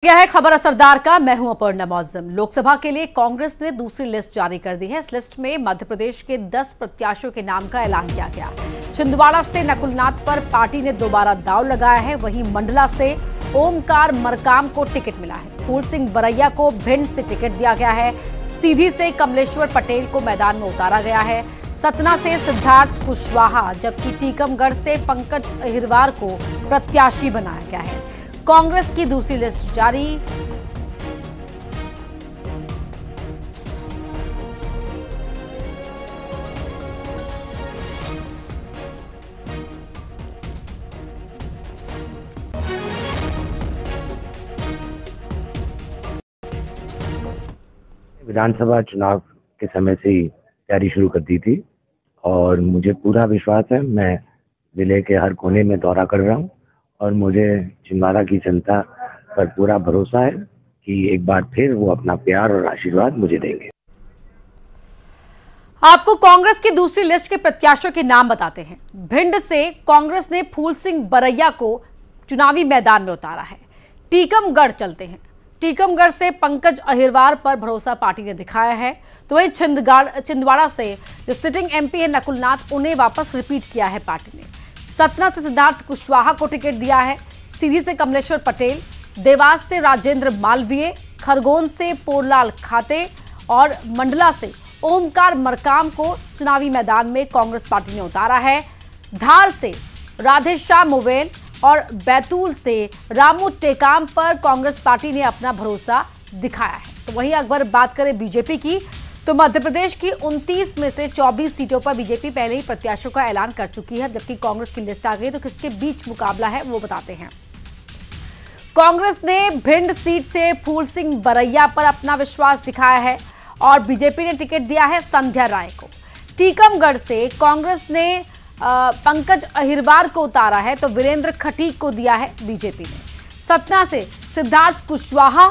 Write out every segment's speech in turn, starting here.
क्या है खबर असरदार का। मैं हूं अपर्णा मौजम। लोकसभा के लिए कांग्रेस ने दूसरी लिस्ट जारी कर दी है। इस लिस्ट में मध्य प्रदेश के 10 प्रत्याशियों के नाम का ऐलान किया गया। छिंदवाड़ा से नकुलनाथ पर पार्टी ने दोबारा दांव लगाया है। वहीं मंडला से ओमकार मरकाम को टिकट मिला है। फूल सिंह बरैया को भिंड से टिकट दिया गया है। सीधी से कमलेश्वर पटेल को मैदान में उतारा गया है। सतना से सिद्धार्थ कुशवाहा जबकि टीकमगढ़ से पंकज अहिरवार को प्रत्याशी बनाया गया है। कांग्रेस की दूसरी लिस्ट जारी। विधानसभा चुनाव के समय से ही तैयारी शुरू कर दी थी और मुझे पूरा विश्वास है। मैं जिले के हर कोने में दौरा कर रहा हूं और मुझे छिंदवाड़ा की जनता पर पूरा भरोसा है कि एक बार फिर वो अपना प्यार और आशीर्वाद मुझे देंगे। आपको कांग्रेस की दूसरी लिस्ट के प्रत्याशियों के नाम बताते हैं। भिंड से कांग्रेस ने फूल सिंह बरैया को चुनावी मैदान में उतारा है। टीकमगढ़ चलते हैं। टीकमगढ़ से पंकज अहिरवार पर भरोसा पार्टी ने दिखाया है। तो वहीं छिंदवाड़ा से जो सिटिंग एमपी है नकुलनाथ, उन्हें वापस रिपीट किया है पार्टी ने। सतना से सिद्धार्थ कुशवाहा को टिकट दिया है। सीधी से कमलेश्वर पटेल, देवास से राजेंद्र मालवीय, खरगोन से पोरलाल खाते और मंडला से ओमकार मरकाम को चुनावी मैदान में कांग्रेस पार्टी ने उतारा है। धार से राधेश्याम मोवेल और बैतूल से रामू टेकाम पर कांग्रेस पार्टी ने अपना भरोसा दिखाया है। तो वहीं अगर बात करें बीजेपी की, तो मध्य प्रदेश की 29 में से 24 सीटों पर बीजेपी पहले ही प्रत्याशियों का ऐलान कर चुकी है। जबकि कांग्रेस की लिस्ट आ गई तो किसके बीच मुकाबला है वो बताते हैं। कांग्रेस ने भिंड सीट से फूल सिंह बरैया पर अपना विश्वास दिखाया है और बीजेपी ने टिकट दिया है संध्या राय को। टीकमगढ़ से कांग्रेस ने पंकज अहिरवार को उतारा है तो वीरेंद्र खटीक को दिया है बीजेपी ने। सतना से सिद्धार्थ कुशवाहा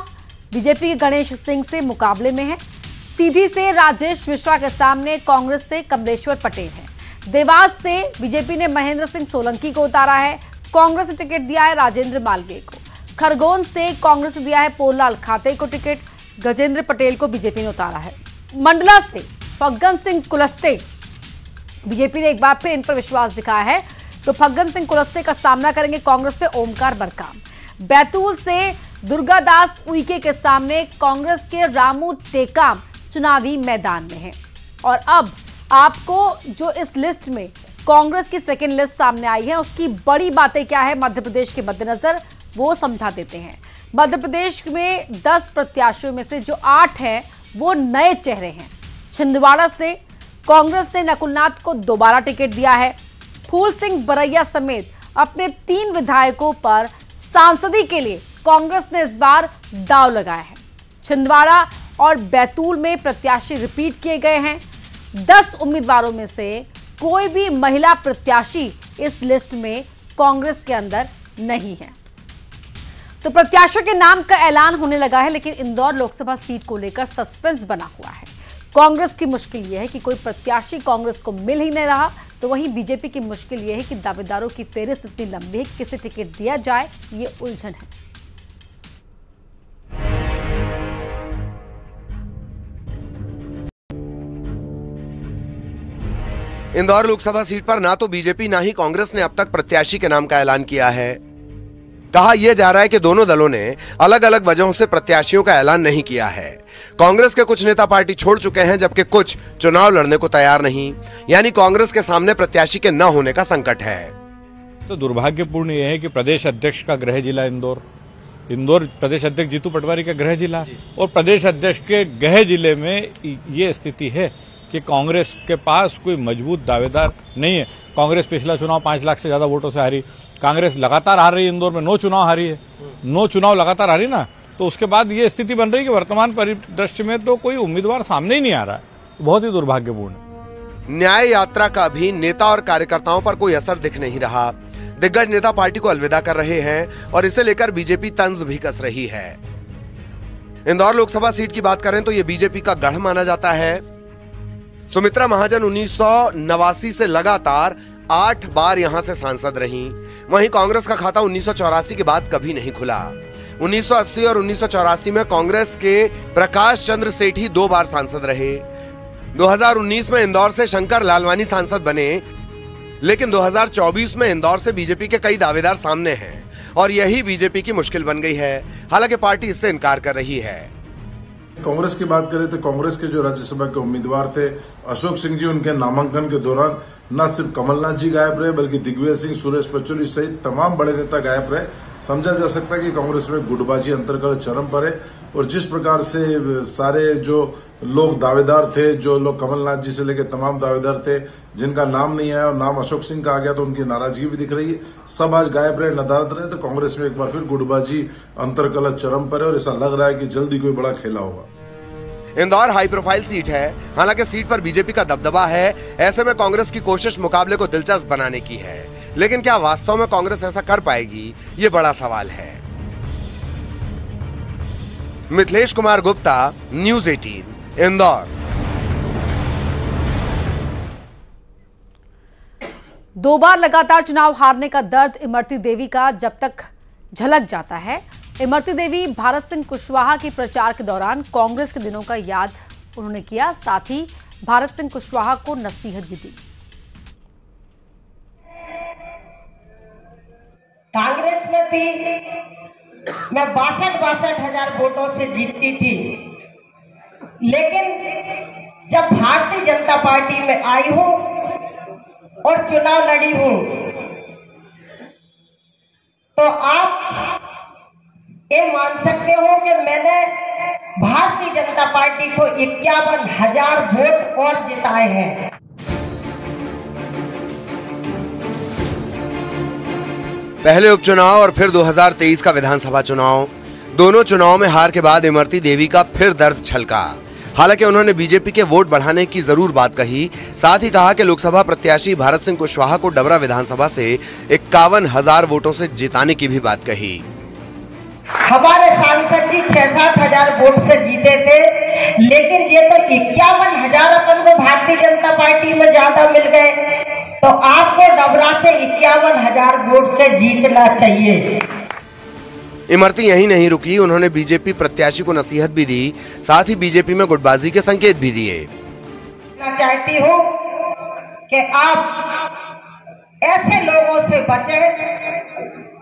बीजेपी के गणेश सिंह से मुकाबले में है। सीधी से राजेश मिश्रा के सामने कांग्रेस से कमलेश्वर पटेल है। देवास से बीजेपी ने महेंद्र सिंह सोलंकी को उतारा है। कांग्रेस ने टिकट दिया है राजेंद्र मालवीय को। खरगोन से कांग्रेस ने दिया है पोरलाल खाते को टिकट। गजेंद्र पटेल को बीजेपी ने उतारा है। मंडला से फग्गन सिंह कुलस्ते, बीजेपी ने एक बार फिर इन पर विश्वास दिखाया है तो फग्गन सिंह कुलस्ते का सामना करेंगे कांग्रेस से ओमकार मरकाम। बैतूल से दुर्गादास उइके के सामने कांग्रेस के रामू टेकाम चुनावी मैदान में है। और अब आपको जो इस लिस्ट में कांग्रेस की सेकेंड लिस्ट सामने आई है उसकी बड़ी बातें क्या है मध्य प्रदेश के मद्देनजर वो समझा देते हैं। मध्य प्रदेश में 10 प्रत्याशियों में से जो 8 हैं वो नए चेहरे हैं। छिंदवाड़ा से कांग्रेस ने नकुलनाथ को दोबारा टिकट दिया है। फूल सिंह बरैया समेत अपने 3 विधायकों पर सांसदी के लिए कांग्रेस ने इस बार दांव लगाया है। छिंदवाड़ा और बैतूल में प्रत्याशी रिपीट किए गए हैं। 10 उम्मीदवारों में से कोई भी महिला प्रत्याशी इस लिस्ट में कांग्रेस के अंदर नहीं है। तो प्रत्याशियों के नाम का ऐलान होने लगा है, लेकिन इंदौर लोकसभा सीट को लेकर सस्पेंस बना हुआ है। कांग्रेस की मुश्किल यह है कि कोई प्रत्याशी कांग्रेस को मिल ही नहीं रहा, तो वहीं बीजेपी की मुश्किल यह है कि दावेदारों की फेहरिस्त इतनी लंबी है कि किसे टिकट दिया जाए, ये उलझन है। इंदौर लोकसभा सीट पर ना तो बीजेपी ना ही कांग्रेस ने अब तक प्रत्याशी के नाम का ऐलान किया है। कहा यह जा रहा है कि दोनों दलों ने अलग अलग वजहों से प्रत्याशियों का ऐलान नहीं किया है। कांग्रेस के कुछ नेता पार्टी छोड़ चुके हैं जबकि कुछ चुनाव लड़ने को तैयार नहीं, यानी कांग्रेस के सामने प्रत्याशी के न होने का संकट है। तो दुर्भाग्यपूर्ण यह है कि प्रदेश अध्यक्ष का गृह जिला इंदौर प्रदेश अध्यक्ष जीतू पटवारी का गृह जिला और प्रदेश अध्यक्ष के गृह जिले में ये स्थिति है कि कांग्रेस के पास कोई मजबूत दावेदार नहीं है। कांग्रेस पिछला चुनाव 5 लाख से ज्यादा वोटों से हारी। कांग्रेस लगातार हार रही है। इंदौर में 9 चुनाव हारी है। 9 चुनाव लगातार हारी ना, तो उसके बाद ये स्थिति बन रही है कि वर्तमान परिदृश्य में तो कोई उम्मीदवार सामने ही नहीं आ रहा है। बहुत ही दुर्भाग्यपूर्ण है। न्याय यात्रा का भी नेता और कार्यकर्ताओं पर कोई असर दिख नहीं रहा। दिग्गज नेता पार्टी को अलविदा कर रहे हैं और इसे लेकर बीजेपी तंज भी कस रही है। इंदौर लोकसभा सीट की बात करें तो ये बीजेपी का गढ़ माना जाता है। सुमित्रा महाजन 1989 से लगातार 8 बार यहां से सांसद रहीं। वहीं कांग्रेस का खाता 1984 के बाद कभी नहीं खुला। 1980 और 1984 में कांग्रेस के प्रकाश चंद्र सेठी 2 बार सांसद रहे। 2019 में इंदौर से शंकर लालवानी सांसद बने, लेकिन 2024 में इंदौर से बीजेपी के कई दावेदार सामने हैं और यही बीजेपी की मुश्किल बन गई है। हालांकि पार्टी इससे इनकार कर रही है। कांग्रेस की बात करें तो कांग्रेस के जो राज्यसभा के उम्मीदवार थे अशोक सिंह जी, उनके नामांकन के दौरान न सिर्फ कमलनाथ जी गायब रहे बल्कि दिग्विजय सिंह, सुरेश पचौरी सहित तमाम बड़े नेता गायब रहे। समझा जा सकता है कि कांग्रेस में गुटबाजी अंतर्गत चरम पर है और जिस प्रकार से सारे जो लोग दावेदार थे, जो लोग कमलनाथ जी से लेकर तमाम दावेदार थे जिनका नाम नहीं आया और नाम अशोक सिंह का आ गया, तो उनकी नाराजगी भी दिख रही है। सब आज गायब रहे, नदारद रहे, तो कांग्रेस में एक बार फिर गुटबाजी अंतर्गत चरम पर है और ऐसा लग रहा है कि जल्दी कोई बड़ा खेला होगा। इंदौर हाई प्रोफाइल सीट है, हालांकि सीट पर बीजेपी का दबदबा है। ऐसे में कांग्रेस की कोशिश मुकाबले को दिलचस्प बनाने की है, लेकिन क्या वास्तव में कांग्रेस ऐसा कर पाएगी, ये बड़ा सवाल है। मिथिलेश कुमार गुप्ता, न्यूज़ 18, इंदौर। 2 बार लगातार चुनाव हारने का दर्द इमरती देवी का जब तक झलक जाता है। इमरती देवी भारत सिंह कुशवाहा की प्रचार के दौरान कांग्रेस के दिनों का याद उन्होंने किया, साथ ही भारत सिंह कुशवाहा को नसीहत भी दी। कांग्रेस में थी, मैं 62 हजार वोटों से जीतती थी, लेकिन जब भारतीय जनता पार्टी में आई हूं और चुनाव लड़ी हूं, तो आप ये मान सकते हो कि मैंने भारतीय जनता पार्टी को 51,000 वोट और जिताए हैं। पहले उपचुनाव और फिर 2023 का विधानसभा चुनाव, दोनों चुनाव में हार के बाद इमरती देवी का फिर दर्द छलका। हालांकि उन्होंने बीजेपी के वोट बढ़ाने की जरूर बात कही, साथ ही कहा कि लोकसभा प्रत्याशी भारत सिंह कुशवाहा को डबरा विधानसभा से 51,000 वोटों से जिताने की भी बात कही। हमारे सांसद जी 6-7 हजार वोट से जीते थे, लेकिन ये तो 51,000 अपन को भारतीय जनता पार्टी में ज्यादा मिल गए, तो आपको डबरा से 51,000 वोट से जीतना चाहिए। इमरती यही नहीं रुकी, उन्होंने बीजेपी प्रत्याशी को नसीहत भी दी, साथ ही बीजेपी में गुटबाजी के संकेत भी दिए। मैं चाहती हूँ कि आप ऐसे लोगों से बचें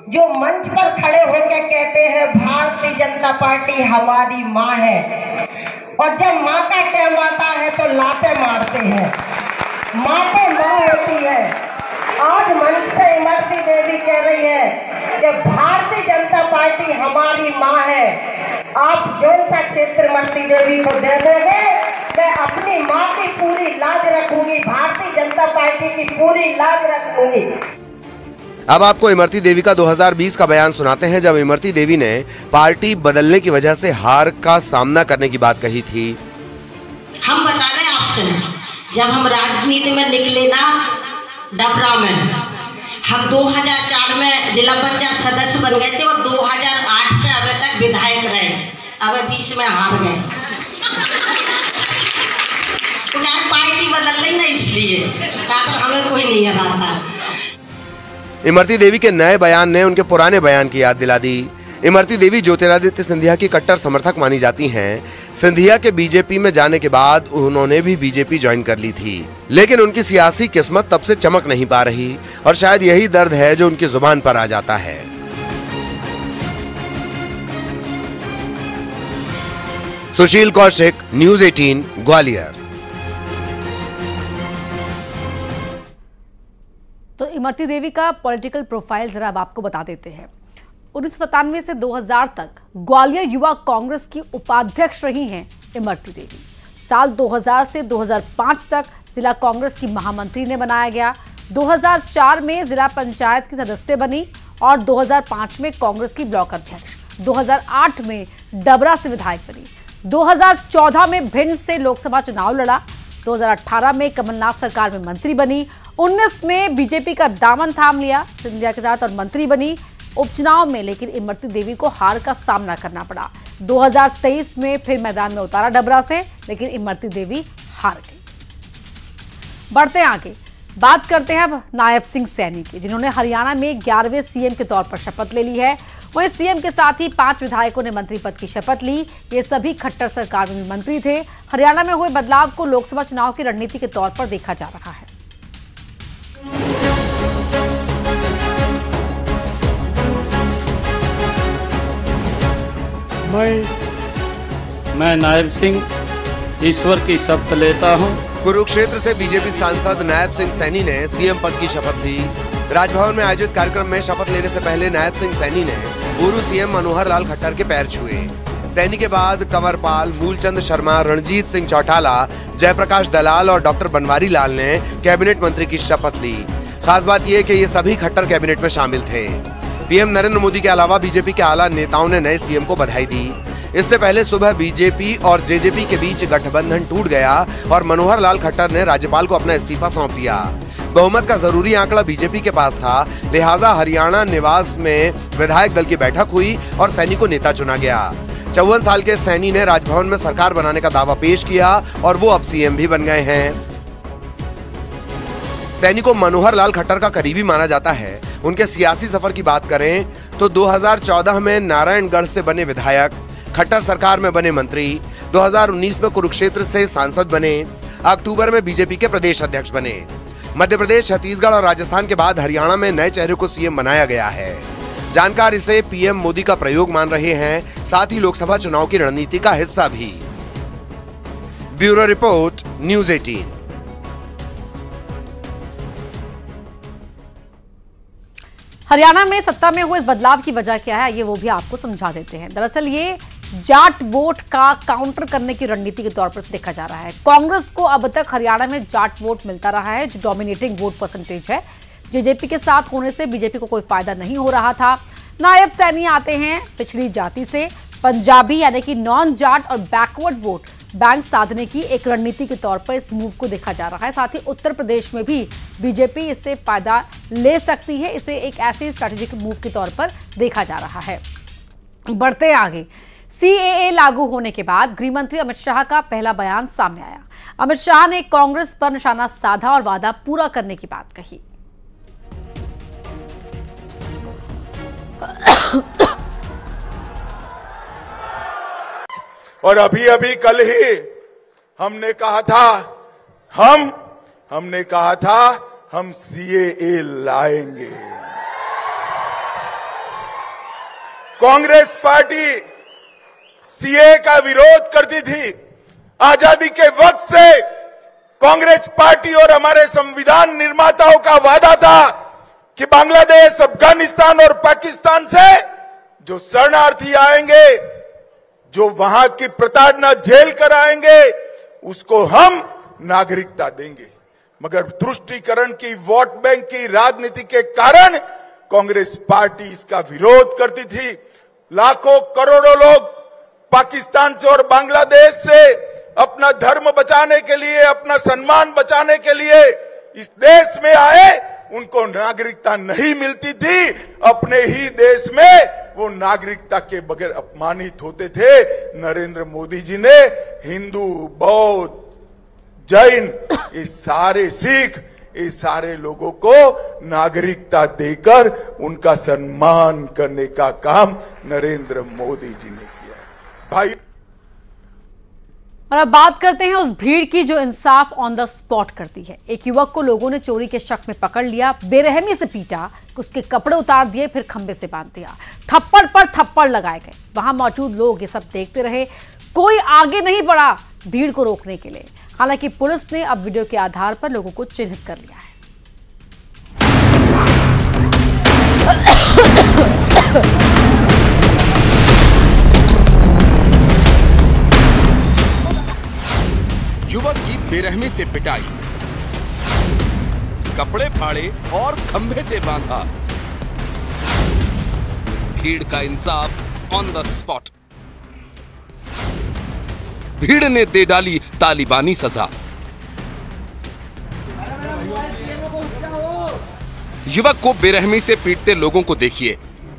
जो मंच पर खड़े होकर कहते हैं भारतीय जनता पार्टी हमारी माँ है, और जब माँ का टाइम आता है तो लाते मारते हैं। माँ तो माँ होती है। आज मंच से इमरती देवी कह रही है कि भारतीय जनता पार्टी हमारी माँ है। आप जो सा क्षेत्र इमरती देवी को दे दोगे, मैं अपनी माँ की पूरी लाज रखूंगी, भारतीय जनता पार्टी की पूरी लाज रखूंगी। अब आपको इमरती देवी का 2020 का बयान सुनाते हैं, जब इमरती देवी ने पार्टी बदलने की वजह से हार का सामना करने की बात कही थी। हम बता रहे हैं आपसे, जब हम राजनीति में निकले ना डबरा में, हम 2004 में जिला पंचायत सदस्य बन गए थे और 2008 से अभी तक विधायक रहे, अब 20 में हार गए। तो क्या पार्टी बदल रही ना, इसलिए हमें कोई नहीं हराता। इमरती देवी के नए बयान ने उनके पुराने बयान की याद दिला दी। इमरती देवी ज्योतिरादित्य सिंधिया की कट्टर समर्थक मानी जाती हैं। सिंधिया के बीजेपी में जाने के बाद उन्होंने भी बीजेपी ज्वाइन कर ली थी, लेकिन उनकी सियासी किस्मत तब से चमक नहीं पा रही और शायद यही दर्द है जो उनकी जुबान पर आ जाता है। सुशील कौशिक, न्यूज़ 18, ग्वालियर। तो इमरती देवी का पॉलिटिकल प्रोफाइल जरा अब आपको बता देते हैं। 1997 से 2000 तक ग्वालियर युवा कांग्रेस की उपाध्यक्ष रही हैं इमरती देवी। साल 2000 से 2005 तक जिला कांग्रेस की महामंत्री ने बनाया गया। 2004 में जिला पंचायत की सदस्य बनी और 2005 में कांग्रेस की ब्लॉक अध्यक्ष। 2008 में डबरा से विधायक बनी। 2014 में भिंड से लोकसभा चुनाव लड़ा। 2018 में कमलनाथ सरकार में मंत्री बनी। 19 में बीजेपी का दामन थाम लिया सिंधिया के साथ और मंत्री बनी उपचुनाव में, लेकिन इमरती देवी को हार का सामना करना पड़ा। 2023 में फिर मैदान में उतारा डबरा से, लेकिन इमरती देवी हार गई। बढ़ते हैं आगे, बात करते हैं अब नायब सिंह सैनी की, जिन्होंने हरियाणा में 11वें सीएम के तौर पर शपथ ले ली है। वहीं सीएम के साथ ही 5 विधायकों ने मंत्री पद की शपथ ली। ये सभी खट्टर सरकार में मंत्री थे। हरियाणा में हुए बदलाव को लोकसभा चुनाव की रणनीति के तौर पर देखा जा रहा है। मैं नायब सिंह ईश्वर की शपथ लेता हूं। कुरुक्षेत्र से बीजेपी सांसद नायब सिंह सैनी ने सीएम पद की शपथ ली। राजभवन में आयोजित कार्यक्रम में शपथ लेने से पहले नायब सिंह सैनी ने पूर्व सीएम मनोहर लाल खट्टर के पैर छुए। सैनी के बाद कंवरपाल, मूलचंद शर्मा, रणजीत सिंह चौटाला, जयप्रकाश दलाल और डॉक्टर बनवारी लाल ने कैबिनेट मंत्री की शपथ ली। खास बात यह कि ये सभी खट्टर कैबिनेट में शामिल थे। पीएम नरेंद्र मोदी के अलावा बीजेपी के आला नेताओं ने नए सीएम को बधाई दी। इससे पहले सुबह बीजेपी और जेजेपी के बीच गठबंधन टूट गया और मनोहर लाल खट्टर ने राज्यपाल को अपना इस्तीफा सौंप दिया। बहुमत का जरूरी आंकड़ा बीजेपी के पास था, लिहाजा हरियाणा निवास में विधायक दल की बैठक हुई और सैनी को नेता चुना गया। 54 साल के सैनी ने राजभवन में सरकार बनाने का दावा पेश किया और वो अब सीएम भी बन गए हैं। सैनी को मनोहर लाल खट्टर का करीबी माना जाता है। उनके सियासी सफर की बात करें तो 2014 में नारायणगढ़ से बने विधायक, खट्टर सरकार में बने मंत्री, 2019 में कुरुक्षेत्र से सांसद बने, अक्टूबर में बीजेपी के प्रदेश अध्यक्ष बने। मध्य प्रदेश, छत्तीसगढ़ और राजस्थान के बाद हरियाणा में नए चेहरे को सीएम बनाया गया है। जानकार इसे पीएम मोदी का प्रयोग मान रहे हैं, साथ ही लोकसभा चुनाव की रणनीति का हिस्सा भी। Bureau report, news 18। हरियाणा में सत्ता में हुए इस बदलाव की वजह क्या है, ये वो भी आपको समझा देते हैं। दरअसल ये जाट वोट का काउंटर करने की रणनीति के तौर पर देखा जा रहा है। कांग्रेस को अब तक हरियाणा में जाट वोट मिलता रहा है, जो डोमिनेटिंग वोट परसेंटेज है। जेजेपी के साथ होने से बीजेपी को कोई फायदा नहीं हो रहा था। नायब सैनी आते हैं पिछड़ी जाति से, पंजाबी यानी कि नॉन जाट और बैकवर्ड वोट बैंक साधने की एक रणनीति के तौर पर इस मूव को देखा जा रहा है। साथ ही उत्तर प्रदेश में भी बीजेपी इससे फायदा ले सकती है। इसे एक ऐसे स्ट्रैटेजिक मूव के तौर पर देखा जा रहा है। बढ़ते आगे, सीएए लागू होने के बाद गृह मंत्री अमित शाह का पहला बयान सामने आया। अमित शाह ने कांग्रेस पर निशाना साधा और वादा पूरा करने की बात कही। और अभी अभी कल ही हमने कहा था हम सीएए लाएंगे। कांग्रेस पार्टी सीएए का विरोध करती थी। आजादी के वक्त से कांग्रेस पार्टी और हमारे संविधान निर्माताओं का वादा था कि बांग्लादेश, अफगानिस्तान और पाकिस्तान से जो शरणार्थी आएंगे, जो वहां की प्रताड़ना झेल कर आएंगे, उसको हम नागरिकता देंगे। मगर तुष्टीकरण की, वोट बैंक की राजनीति के कारण कांग्रेस पार्टी इसका विरोध करती थी। लाखों करोड़ों लोग पाकिस्तान से और बांग्लादेश से अपना धर्म बचाने के लिए, अपना सम्मान बचाने के लिए इस देश में आए, उनको नागरिकता नहीं मिलती थी। अपने ही देश में वो नागरिकता के बगैर अपमानित होते थे। नरेंद्र मोदी जी ने हिंदू, बौद्ध, जैन, ये सारे सिख, ये सारे लोगों को नागरिकता देकर उनका सम्मान करने का काम नरेंद्र मोदी जी ने किया। भाई, और अब बात करते हैं उस भीड़ की जो इंसाफ ऑन द स्पॉट करती है। एक युवक को लोगों ने चोरी के शक में पकड़ लिया, बेरहमी से पीटा, उसके कपड़े उतार दिए, फिर खंबे से बांध दिया, थप्पड़ पर थप्पड़ लगाए गए। वहां मौजूद लोग ये सब देखते रहे, कोई आगे नहीं बढ़ा भीड़ को रोकने के लिए। हालांकि पुलिस ने अब वीडियो के आधार पर लोगों को चिन्हित कर लिया है। युवक की बेरहमी से पिटाई, कपड़े फाड़े और खंभे से बांधा। भीड़ का इंसाफ ऑन द स्पॉट। भीड़ ने दे डाली तालिबानी सजा। युवक को बेरहमी से पीटते लोगों को देखिए।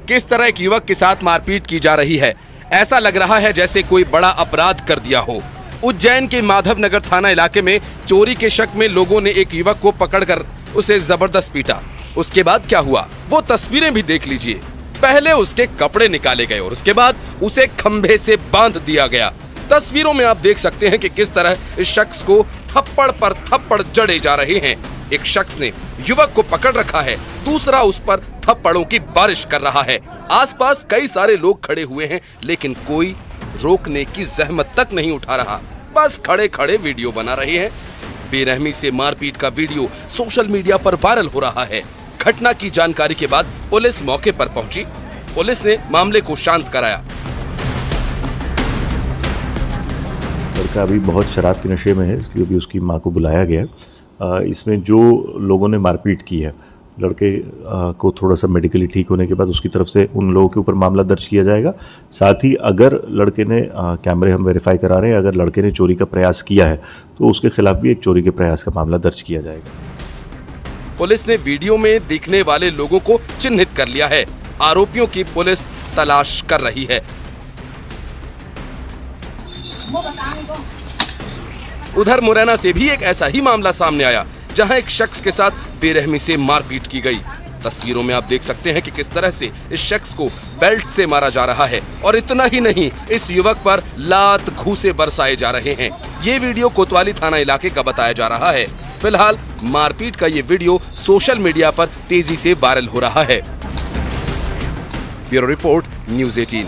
किस तरह एक युवक के साथ मारपीट की जा रही है। ऐसा लग रहा है जैसे कोई बड़ा अपराध कर दिया हो। उज्जैन के माधव नगर थाना इलाके में चोरी के शक में लोगों ने एक युवक को पकड़कर उसे जबरदस्त पीटा। उसके बाद क्या हुआ वो तस्वीरें भी देख लीजिए। पहले उसके कपड़े निकाले गए और उसके बाद उसे खंभे से बांध दिया गया। तस्वीरों में आप देख सकते हैं कि किस तरह इस शख्स को थप्पड़ पर थप्पड़ जड़े जा रहे हैं। एक शख्स ने युवक को पकड़ रखा है, दूसरा उस पर थप्पड़ों की बारिश कर रहा है। आसपास कई सारे लोग खड़े हुए हैं, लेकिन कोई रोकने की जहमत तक नहीं उठा रहा, बस खड़े खड़े वीडियो बना रहे हैं। बेरहमी से मारपीट का वीडियो सोशल मीडिया पर वायरल हो रहा है। घटना की जानकारी के बाद पुलिस मौके पर पहुंची। पुलिस ने मामले को शांत कराया। लड़का अभी बहुत शराब के नशे में है, इसलिए भी उसकी मां को बुलाया गया। इसमें जो लोगों ने मारपीट की है, लड़के को थोड़ा सा मेडिकली ठीक होने के बाद उसकी तरफ से उन लोगों के ऊपर मामला दर्ज किया जाएगा। साथ ही अगर लड़के ने कैमरे हम वेरीफाई करा रहे हैं, अगर लड़के ने चोरी का प्रयास किया है तो उसके खिलाफ भी एक चोरी के प्रयास का मामला दर्ज किया जाएगा। पुलिस ने वीडियो में दिखने वाले लोगों को चिन्हित कर लिया है। आरोपियों की पुलिस तलाश कर रही है। उधर मुरैना से भी एक ऐसा ही मामला सामने आया, जहां एक शख्स के साथ बेरहमी से मारपीट की गई। तस्वीरों में आप देख सकते हैं कि किस तरह से इस शख्स को बेल्ट से मारा जा रहा है और इतना ही नहीं, इस युवक पर लात घूंसे बरसाए जा रहे हैं। ये वीडियो कोतवाली थाना इलाके का बताया जा रहा है। फिलहाल मारपीट का ये वीडियो सोशल मीडिया पर तेजी से वायरल हो रहा है। Bureau report, news 18।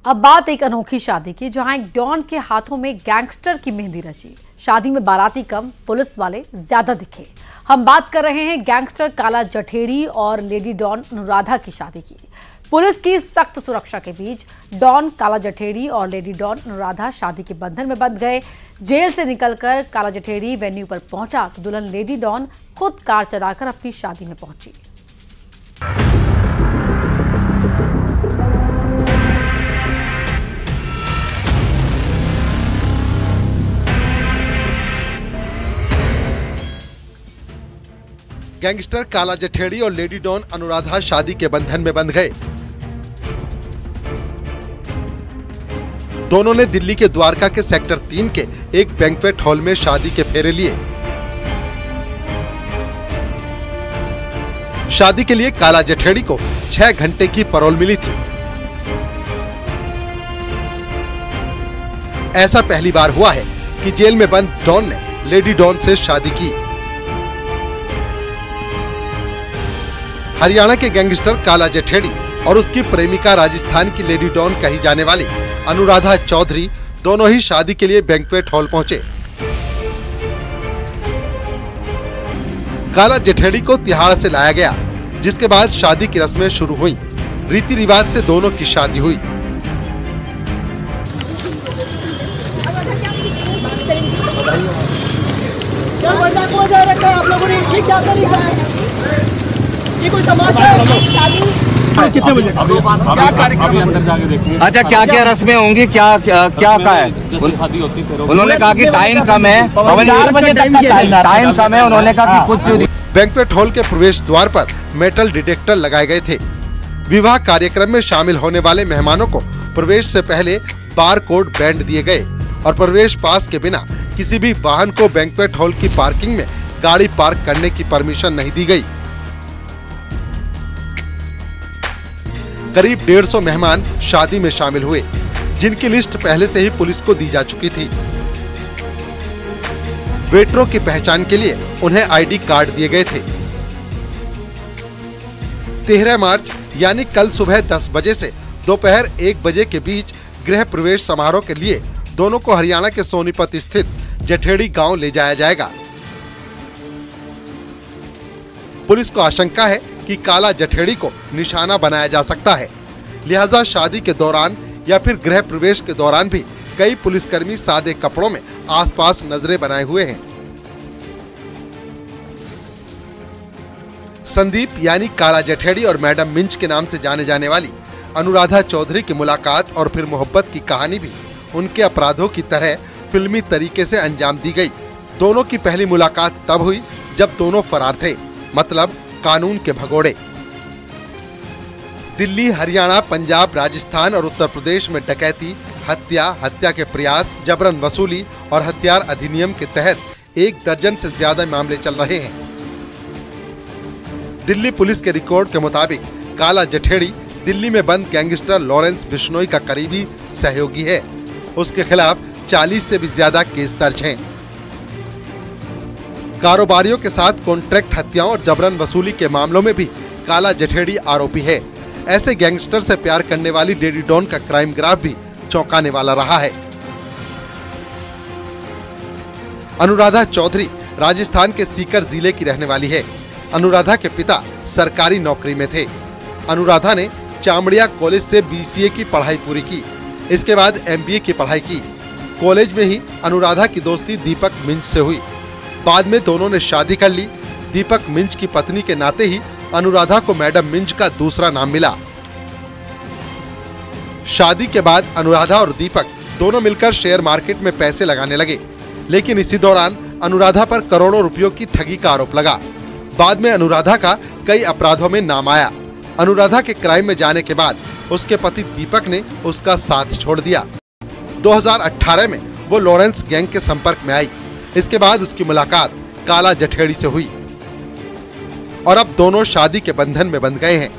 अब बात एक अनोखी शादी की, जहां एक डॉन के हाथों में गैंगस्टर की मेहंदी रची। शादी में बाराती कम, पुलिस वाले ज्यादा दिखे। हम बात कर रहे हैं गैंगस्टर काला जठेड़ी और लेडी डॉन अनुराधा की शादी की। पुलिस की सख्त सुरक्षा के बीच डॉन काला जठेड़ी और लेडी डॉन अनुराधा शादी के बंधन में बंध गए। जेल से निकलकर काला जठेड़ी वेन्यू पर पहुंचा तो दुल्हन लेडी डॉन खुद कार चलाकर अपनी शादी में पहुंची। गैंगस्टर काला जठेड़ी और लेडी डॉन अनुराधा शादी के बंधन में बंध गए। दोनों ने दिल्ली के द्वारका के सेक्टर 3 के एक बैंक्वेट हॉल में शादी के फेरे लिए। शादी के लिए काला जठेड़ी को 6 घंटे की पैरोल मिली थी। ऐसा पहली बार हुआ है कि जेल में बंद डॉन ने लेडी डॉन से शादी की। हरियाणा के गैंगस्टर काला जठेड़ी और उसकी प्रेमिका राजस्थान की लेडी डॉन कही जाने वाली अनुराधा चौधरी दोनों ही शादी के लिए बैंक्वेट हॉल पहुंचे। काला जठेड़ी को तिहाड़ से लाया गया, जिसके बाद शादी की रस्में शुरू हुई। रीति रिवाज से दोनों की शादी हुई। क्या मजाक हो जा रखा है आप लोगों ने? ये क्या तरीका है? ये कोई तमाशा है? शादी कितने बजे? क्या कार्यक्रम अंदर जाके देखिए। अच्छा, क्या क्या रस्में होंगी? क्या क्या कहा है? शादी होती है। उन्होंने कहा कि टाइम कम है, 4 बजे तक का टाइम कम है। उन्होंने कहा कि कुछ। बैंक्वेट हॉल के प्रवेश द्वार पर मेटल डिटेक्टर लगाए गए थे। विवाह कार्यक्रम में शामिल होने वाले मेहमानों को प्रवेश से पहले बार कोड बैंड दिए गए और प्रवेश पास के बिना किसी भी वाहन को बैंक्वेट हॉल की पार्किंग में गाड़ी पार्क करने की परमिशन नहीं दी गई। करीब 150 मेहमान शादी में शामिल हुए, जिनकी लिस्ट पहले से ही पुलिस को दी जा चुकी थी। वेटरों की पहचान के लिए उन्हें आईडी कार्ड दिए गए थे। 13 मार्च यानी कल सुबह 10 बजे से दोपहर 1 बजे के बीच गृह प्रवेश समारोह के लिए दोनों को हरियाणा के सोनीपत स्थित जठेड़ी गांव ले जाया जाएगा। पुलिस को आशंका है कि काला जठेड़ी को निशाना बनाया जा सकता है, लिहाजा शादी के दौरान या फिर गृह प्रवेश के दौरान भी कई पुलिसकर्मी सादे कपड़ों में आसपास नजरें बनाए हुए हैं। संदीप यानी काला जठेड़ी और मैडम मिंच के नाम से जाने जाने वाली अनुराधा चौधरी की मुलाकात और फिर मोहब्बत की कहानी भी उनके अपराधों की तरह फिल्मी तरीके से अंजाम दी गई। दोनों की पहली मुलाकात तब हुई जब दोनों फरार थे, मतलब कानून के भगोड़े। दिल्ली, हरियाणा, पंजाब, राजस्थान और उत्तर प्रदेश में डकैती, हत्या, हत्या के प्रयास, जबरन वसूली और हथियार अधिनियम के तहत 1 दर्जन से ज्यादा मामले चल रहे हैं। दिल्ली पुलिस के रिकॉर्ड के मुताबिक काला जठेड़ी दिल्ली में बंद गैंगस्टर लॉरेंस बिश्नोई का करीबी सहयोगी है। उसके खिलाफ 40 से भी ज्यादा केस दर्ज हैं। कारोबारियों के साथ कॉन्ट्रैक्ट हत्याओं और जबरन वसूली के मामलों में भी काला जठेड़ी आरोपी है। ऐसे गैंगस्टर से प्यार करने वाली लेडी डॉन का क्राइम ग्राफ भी चौंकाने वाला रहा है। अनुराधा चौधरी राजस्थान के सीकर जिले की रहने वाली है। अनुराधा के पिता सरकारी नौकरी में थे। अनुराधा ने चामड़िया कॉलेज से BCA की पढ़ाई पूरी की। इसके बाद MBA की पढ़ाई की। कॉलेज में ही अनुराधा की दोस्ती दीपक मिंज से हुई। बाद में दोनों ने शादी कर ली। दीपक मिंज की पत्नी के नाते ही अनुराधा को मैडम मिंज का दूसरा नाम मिला। शादी के बाद अनुराधा और दीपक दोनों मिलकर शेयर मार्केट में पैसे लगाने लगे, लेकिन इसी दौरान अनुराधा पर करोड़ों रुपयों की ठगी का आरोप लगा। बाद में अनुराधा का कई अपराधों में नाम आया। अनुराधा के क्राइम में जाने के बाद उसके पति दीपक ने उसका साथ छोड़ दिया। 2018 में वो लॉरेंस गैंग के संपर्क में आई। इसके बाद उसकी मुलाकात काला जठेड़ी से हुई और अब दोनों शादी के बंधन में बंध गए हैं।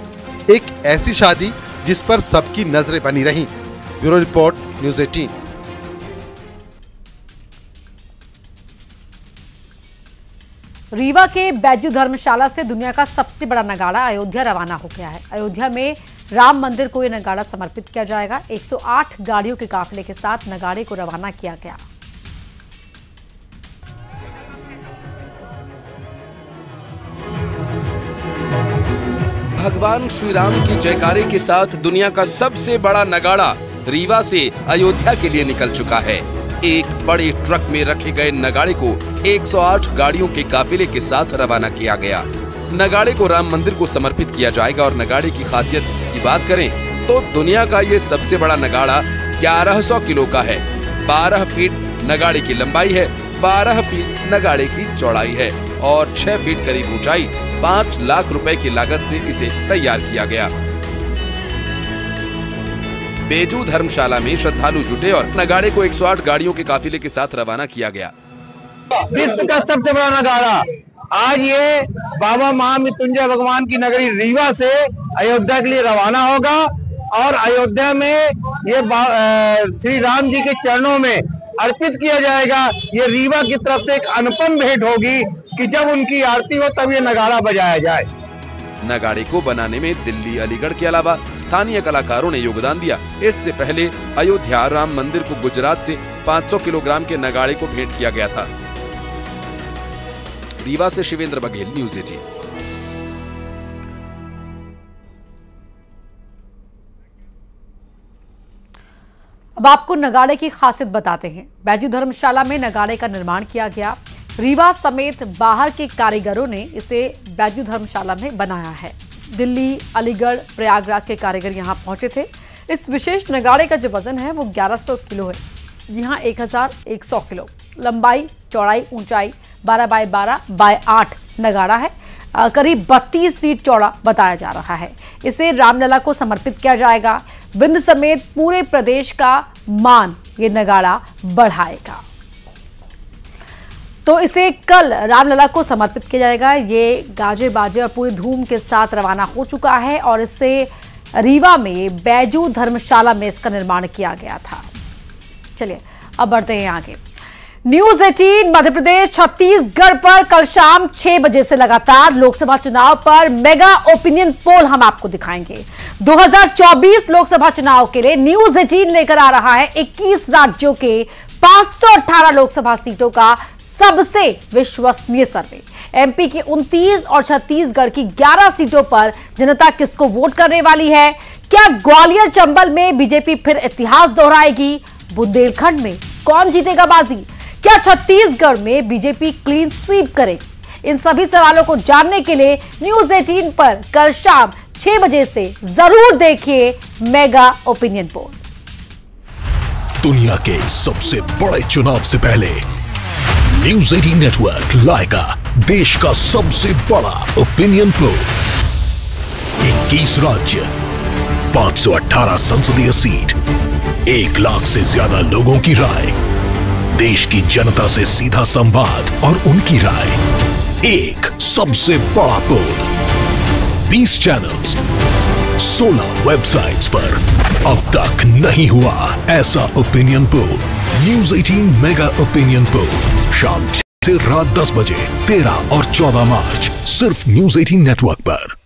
एक ऐसी शादी जिस पर सबकी नजरें बनी रहीं। Bureau report, news 18। रीवा के बैजू धर्मशाला से दुनिया का सबसे बड़ा नगाड़ा अयोध्या रवाना हो गया है। अयोध्या में राम मंदिर को यह नगाड़ा समर्पित किया जाएगा। 108 गाड़ियों के काफिले के साथ नगाड़े को रवाना किया गया। भगवान श्री राम की जयकारे के साथ दुनिया का सबसे बड़ा नगाड़ा रीवा से अयोध्या के लिए निकल चुका है। एक बड़े ट्रक में रखे गए नगाड़े को 108 गाड़ियों के काफिले के साथ रवाना किया गया। नगाड़े को राम मंदिर को समर्पित किया जाएगा और नगाड़े की खासियत की बात करें तो दुनिया का ये सबसे बड़ा नगाड़ा 1100 किलो का है। 12 फीट नगाड़े की लंबाई है, 12 फीट नगाड़े की चौड़ाई है और 6 फीट करीब ऊंचाई। 5 लाख रुपए की लागत से इसे तैयार किया गया। बैजू धर्मशाला में श्रद्धालु जुटे और नगाड़े को 108 गाड़ियों के काफिले के साथ रवाना किया गया। विश्व का सबसे बड़ा नगाड़ा आज ये बाबा महामृत्युंजय भगवान की नगरी रीवा से अयोध्या के लिए रवाना होगा और अयोध्या में ये श्री राम जी के चरणों में अर्पित किया जाएगा। ये रीवा की तरफ से एक अनुपम भेंट होगी कि जब उनकी आरती हो तब ये नगाड़ा बजाया जाए। नगाड़े को बनाने में दिल्ली, अलीगढ़ के अलावा स्थानीय कलाकारों ने योगदान दिया। इससे पहले अयोध्या राम मंदिर को गुजरात से 500 किलोग्राम के नगाड़े को भेंट किया गया था। रीवा से शिवेंद्र बघेल, न्यूज़ 18। अब आपको नगाड़े की खासियत बताते हैं। बैजू धर्मशाला में नगाड़े का निर्माण किया गया। रीवा समेत बाहर के कारीगरों ने इसे बैजू धर्मशाला में बनाया है। दिल्ली, अलीगढ़, प्रयागराज के कारीगर यहां पहुंचे थे। इस विशेष नगाड़े का जो वजन है वो 1100 किलो है। यहाँ 1100 किलो लंबाई, चौड़ाई, ऊंचाई 12 बाय 12 बाय 8 नगाड़ा है। करीब 32 फीट चौड़ा बताया जा रहा है। इसे रामलला को समर्पित किया जाएगा। विंध्य समेत पूरे प्रदेश का मान ये नगाड़ा बढ़ाएगा। तो इसे कल रामलला को समर्पित किया जाएगा। ये गाजे बाजे और पूरी धूम के साथ रवाना हो चुका है और इससे रीवा में बैजू धर्मशाला में इसका निर्माण किया गया था। चलिए अब बढ़ते हैं आगे। न्यूज़ 18 मध्य प्रदेश छत्तीसगढ़ पर कल शाम 6 बजे से लगातार लोकसभा चुनाव पर मेगा ओपिनियन पोल हम आपको दिखाएंगे। 2024 लोकसभा चुनाव के लिए न्यूज़ 18 लेकर आ रहा है 21 राज्यों के 518 लोकसभा सीटों का सबसे विश्वसनीय सर्वे। एमपी की 29 और छत्तीसगढ़ की 11 सीटों पर जनता किसको वोट करने वाली है? क्या ग्वालियर चंबल में बीजेपी फिर इतिहास दोहराएगी? बुंदेलखंड में कौन जीतेगा बाजी? क्या छत्तीसगढ़ में बीजेपी क्लीन स्वीप करेगी? इन सभी सवालों को जानने के लिए न्यूज़ 18 पर कल शाम 6 बजे से जरूर देखिए मेगा ओपिनियन पोल। दुनिया के सबसे बड़े चुनाव से पहले न्यूज़ 18 नेटवर्क लाएगा देश का सबसे बड़ा ओपिनियन पोल। 21 राज्य, 518 संसदीय सीट, 1 लाख से ज्यादा लोगों की राय, देश की जनता से सीधा संवाद और उनकी राय। एक सबसे बड़ा पोल, 20 चैनल्स, 16 वेबसाइट्स पर। अब तक नहीं हुआ ऐसा opinion poll. News 18 mega opinion poll, शाम 6 से रात 10 बजे, 13 और 14 मार्च, सिर्फ न्यूज 18 नेटवर्क पर।